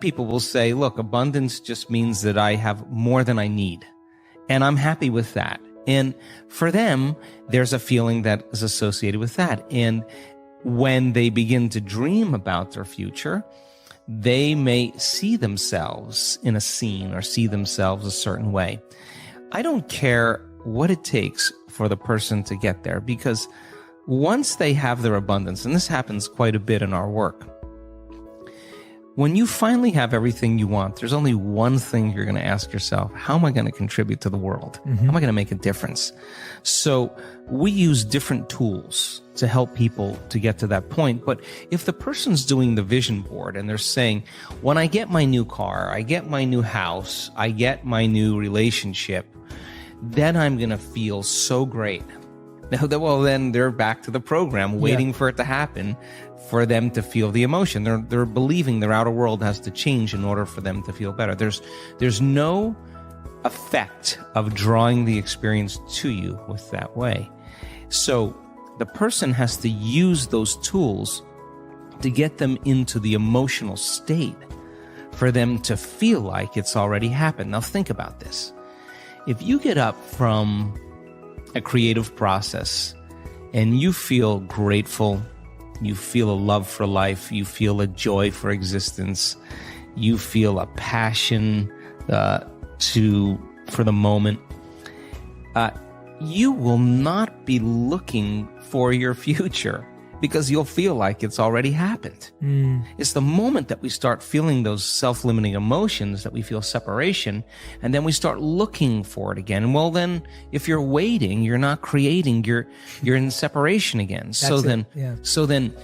people will say, look, abundance just means that I have more than I need. And I'm happy with that. And for them, there's a feeling that is associated with that. And when they begin to dream about their future, they may see themselves in a scene or see themselves a certain way. I don't care what it takes for the person to get there, because once they have their abundance, and this happens quite a bit in our work, when you finally have everything you want, there's only one thing you're going to ask yourself: how am I going to contribute to the world? How am I going to make a difference? So we use different tools to help people to get to that point. But if the person's doing the vision board and they're saying, when I get my new car, I get my new house, I get my new relationship, then I'm going to feel so great. Well, then they're back to the program, waiting for it to happen, for them to feel the emotion. They're believing their outer world has to change in order for them to feel better. There's no effect of drawing the experience to you with that way. So the person has to use those tools to get them into the emotional state for them to feel like it's already happened. Now think about this. If you get up from a creative process and you feel grateful, you feel a love for life, you feel a joy for existence, you feel a passion for the moment, you will not be looking for your future, because you'll feel like it's already happened. It's the moment that we start feeling those self-limiting emotions, that we feel separation, and then we start looking for it again. Well, then, if you're waiting, you're not creating, you're in separation again. So then,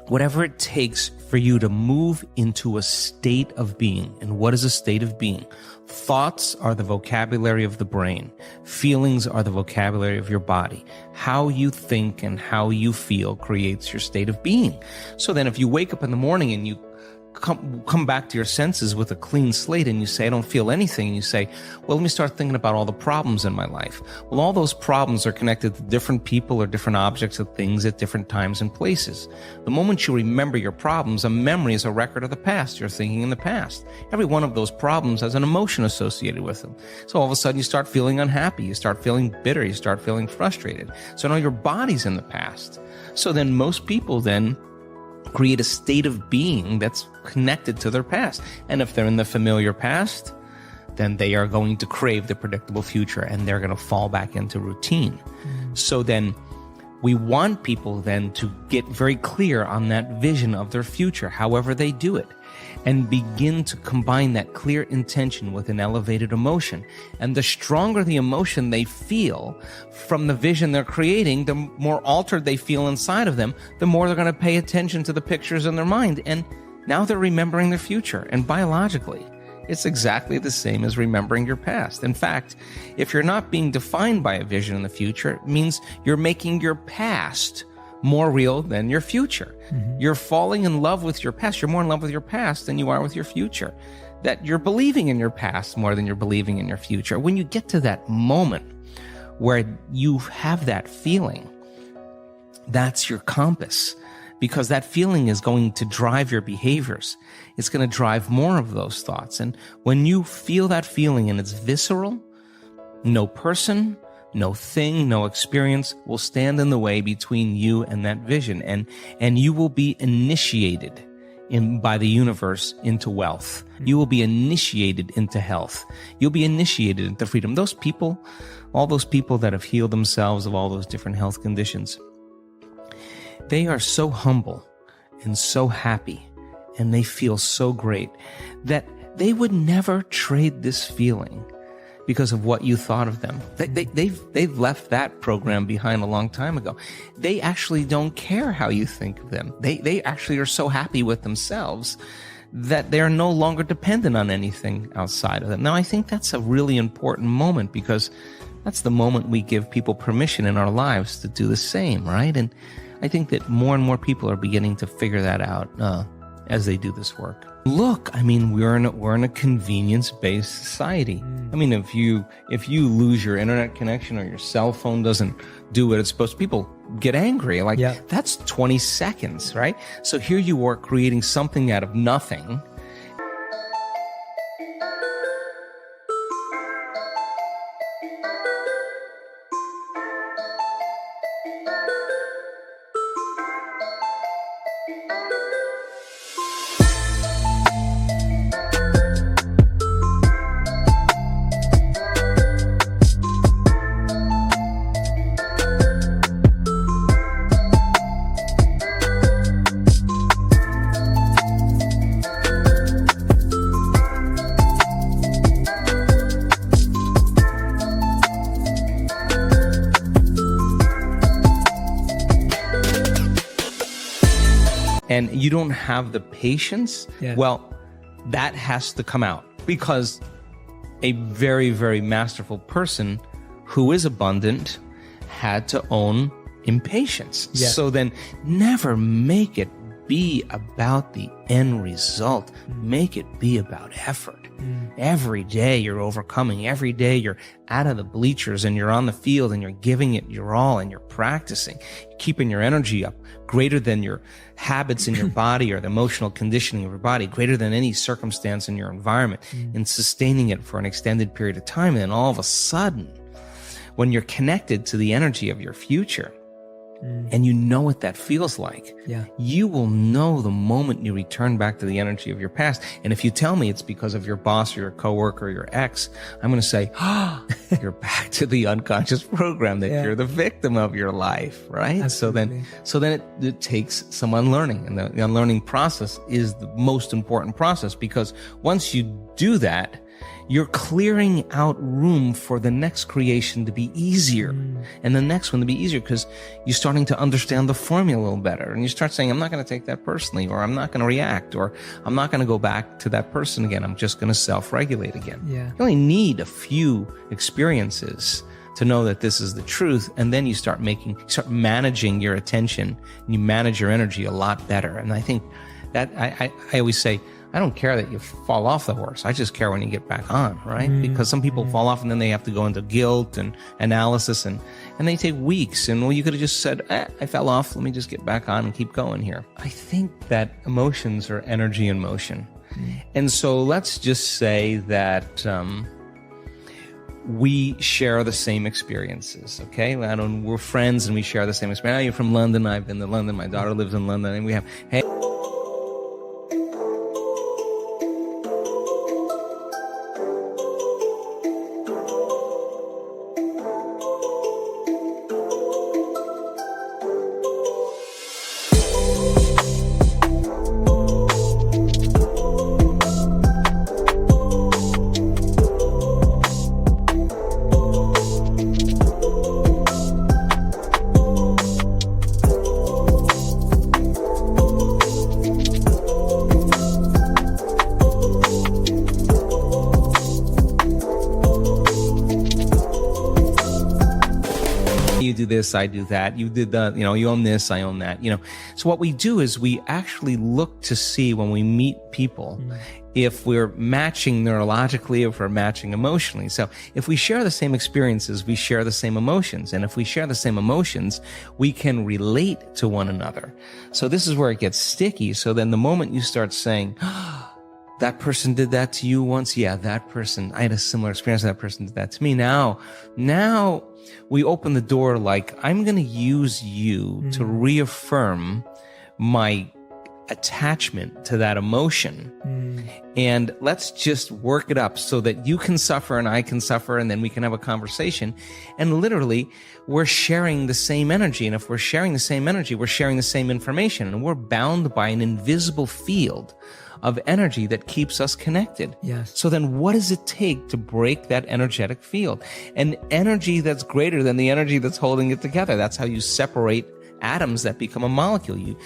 whatever it takes for you to move into a state of being. And what is a state of being? Thoughts are the vocabulary of the brain. Feelings are the vocabulary of your body. How you think and how you feel creates your state of being. So then if you wake up in the morning and you come back to your senses with a clean slate and you say, I don't feel anything, and you say, well, let me start thinking about all the problems in my life. Well, all those problems are connected to different people or different objects or things at different times and places. The moment you remember your problems, a memory is a record of the past. You're thinking in the past. Every one of those problems has an emotion associated with them. So all of a sudden you start feeling unhappy, you start feeling bitter, you start feeling frustrated. So now your body's in the past. So then most people then create a state of being that's connected to their past. And if they're in the familiar past, then they are going to crave the predictable future, and they're going to fall back into routine. So then we want people then to get very clear on that vision of their future, however they do it, and begin to combine that clear intention with an elevated emotion. And the stronger the emotion they feel from the vision they're creating, the more altered they feel inside of them, the more they're going to pay attention to the pictures in their mind. And now they're remembering their future. And biologically, it's exactly the same as remembering your past. In fact, if you're not being defined by a vision in the future, it means you're making your past more real than your future. You're falling in love with your past. You're more in love with your past than you are with your future. That you're believing in your past more than you're believing in your future. When you get to that moment where you have that feeling, that's your compass, because that feeling is going to drive your behaviors. It's going to drive more of those thoughts. And when you feel that feeling and it's visceral, no person, no thing, no experience will stand in the way between you and that vision. And you will be initiated by the universe into wealth. You will be initiated into health. You'll be initiated into freedom. Those people, all those people that have healed themselves of all those different health conditions, they are so humble and so happy, and they feel so great that they would never trade this feeling because of what you thought of them. They've left that program behind a long time ago. They actually don't care how you think of them. They actually are so happy with themselves that they're no longer dependent on anything outside of them. Now, I think that's a really important moment, because that's the moment we give people permission in our lives to do the same, right? And I think that more and more people are beginning to figure that out as they do this work. Look, I mean, we're in a convenience-based society. I mean, if you lose your internet connection or your cell phone doesn't do what it's supposed to, people get angry. Like, that's 20 seconds, right? So here you are creating something out of nothing, and you don't have the patience, well, that has to come out, because a very, very masterful person who is abundant had to own impatience. So then never make it be about the end result. Make it be about effort. Every day you're overcoming. Every day you're out of the bleachers and you're on the field and you're giving it your all and you're practicing. You're keeping your energy up greater than your habits in your body or the emotional conditioning of your body, greater than any circumstance in your environment, and sustaining it for an extended period of time. And then all of a sudden, when you're connected to the energy of your future, and you know what that feels like, you will know the moment you return back to the energy of your past. And if you tell me it's because of your boss or your coworker or your ex, I'm going to say, you're back to the unconscious program that you're the victim of your life, right? Absolutely. So then it takes some unlearning, and the unlearning process is the most important process, because once you do that, you're clearing out room for the next creation to be easier, and the next one to be easier, because you're starting to understand the formula a little better. And you start saying, I'm not going to take that personally, or I'm not going to react, or I'm not going to go back to that person again. I'm just going to self-regulate again. You only need a few experiences to know that this is the truth. And then you start managing your attention, and you manage your energy a lot better. And I think that I always say, I don't care that you fall off the horse. I just care when you get back on, right? Because some people fall off and then they have to go into guilt and analysis, and they take weeks. And well, you could have just said, I fell off. Let me just get back on and keep going here. I think that emotions are energy in motion. And so let's just say that we share the same experiences, okay? We're friends and we share the same experience. You're from London. I've been to London. My daughter lives in London. And we have, hey, you do this, I do that. You did the, you own this, I own that, So what we do is we actually look to see when we meet people if we're matching neurologically, if we're matching emotionally. So if we share the same experiences, we share the same emotions. And if we share the same emotions, we can relate to one another. So this is where it gets sticky. So then the moment you start saying, that person did that to you once. Yeah, that person, I had a similar experience. That person did that to me. Now we open the door like, I'm going to use you to reaffirm my attachment to that emotion. And let's just work it up so that you can suffer and I can suffer, and then we can have a conversation. And literally, we're sharing the same energy. And if we're sharing the same energy, we're sharing the same information. And we're bound by an invisible field of energy that keeps us connected. So then what does it take to break that energetic field? An energy that's greater than the energy that's holding it together. That's how you separate atoms that become a molecule.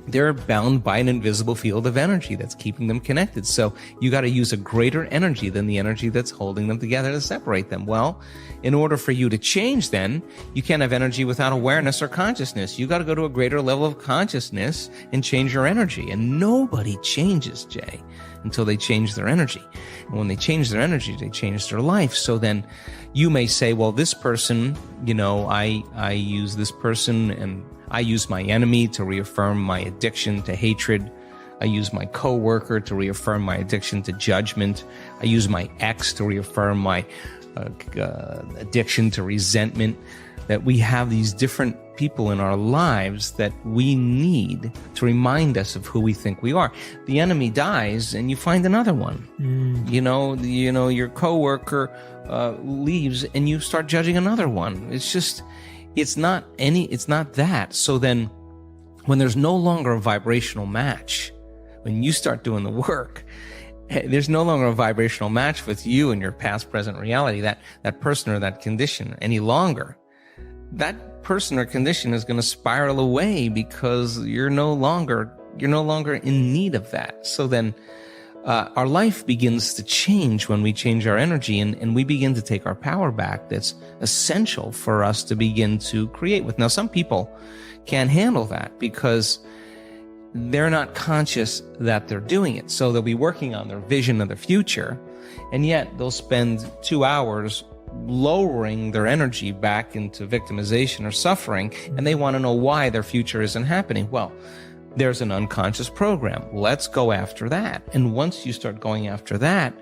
They're bound by an invisible field of energy that's keeping them connected. So you got to use a greater energy than the energy that's holding them together to separate them. Well, in order for you to change, then you can't have energy without awareness or consciousness. You got to go to a greater level of consciousness and change your energy. And nobody changes, Jay, until they change their energy. And when they change their energy, they change their life. So then you may say, well, this person, I use this person, and I use my enemy to reaffirm my addiction to hatred. I use my coworker to reaffirm my addiction to judgment. I use my ex to reaffirm my addiction to resentment. That we have these different people in our lives that we need to remind us of who we think we are. The enemy dies and you find another one. Your coworker leaves and you start judging another one. It's not that. So then when there's no longer a vibrational match, when you start doing the work, there's no longer a vibrational match with you and your past, present reality, that person or that condition any longer. That person or condition is going to spiral away because you're no longer in need of that. So then our life begins to change when we change our energy, and we begin to take our power back. That's essential for us to begin to create with. Now, some people can't handle that because they're not conscious that they're doing it. So they'll be working on their vision of the future, and yet they'll spend 2 hours lowering their energy back into victimization or suffering, and they want to know why their future isn't happening. Well, there's an unconscious program. Let's go after that. And once you start going after that,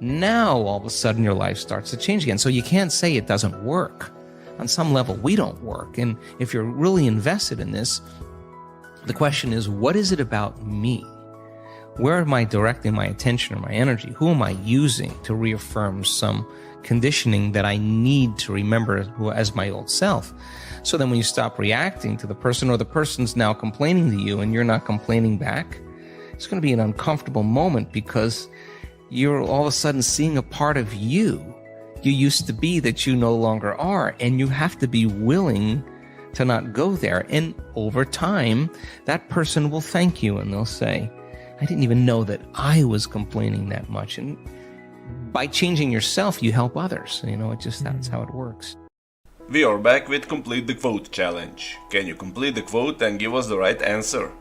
now all of a sudden your life starts to change again. So you can't say it doesn't work. On some level, we don't work. And if you're really invested in this, the question is, what is it about me? Where am I directing my attention or my energy? Who am I using to reaffirm some conditioning that I need to remember as my old self? So then when you stop reacting to the person, or the person's now complaining to you and you're not complaining back, it's going to be an uncomfortable moment because you're all of a sudden seeing a part of you used to be that you no longer are, and you have to be willing to not go there. And over time, that person will thank you and they'll say, I didn't even know that I was complaining that much. And by changing yourself, you help others. That's how it works. We are back with Complete the Quote challenge. Can you complete the quote and give us the right answer?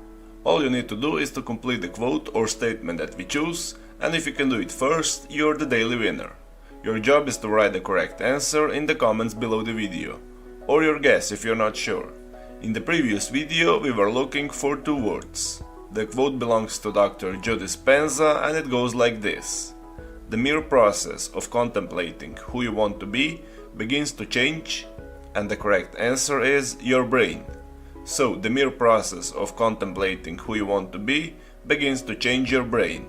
All you need to do is to complete the quote or statement that we choose, and if you can do it first, you're the daily winner. Your job is to write the correct answer in the comments below the video, or your guess if you're not sure. In the previous video we were looking for 2 words. The quote belongs to Dr. Joe Dispenza, and it goes like this. The mere process of contemplating who you want to be begins to change, and the correct answer is your brain. So the mere process of contemplating who you want to be begins to change your brain.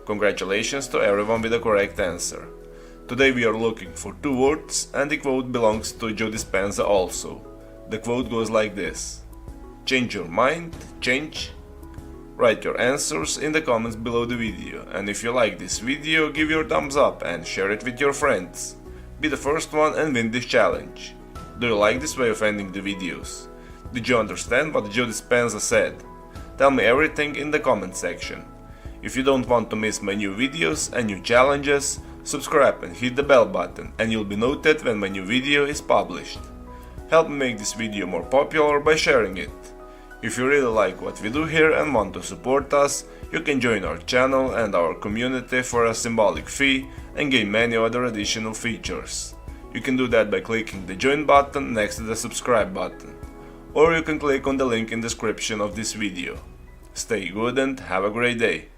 Congratulations to everyone with the correct answer. Today we are looking for 2 words, and the quote belongs to Joe Dispenza also. The quote goes like this. Change your mind, change. Write your answers in the comments below the video, and if you like this video, give your thumbs up and share it with your friends. Be the first one and win this challenge. Do you like this way of ending the videos? Did you understand what Joe Dispenza said? Tell me everything in the comment section. If you don't want to miss my new videos and new challenges, subscribe and hit the bell button, and you'll be notified when my new video is published. Help me make this video more popular by sharing it. If you really like what we do here and want to support us, you can join our channel and our community for a symbolic fee and gain many other additional features. You can do that by clicking the join button next to the subscribe button, or you can click on the link in the description of this video. Stay good and have a great day.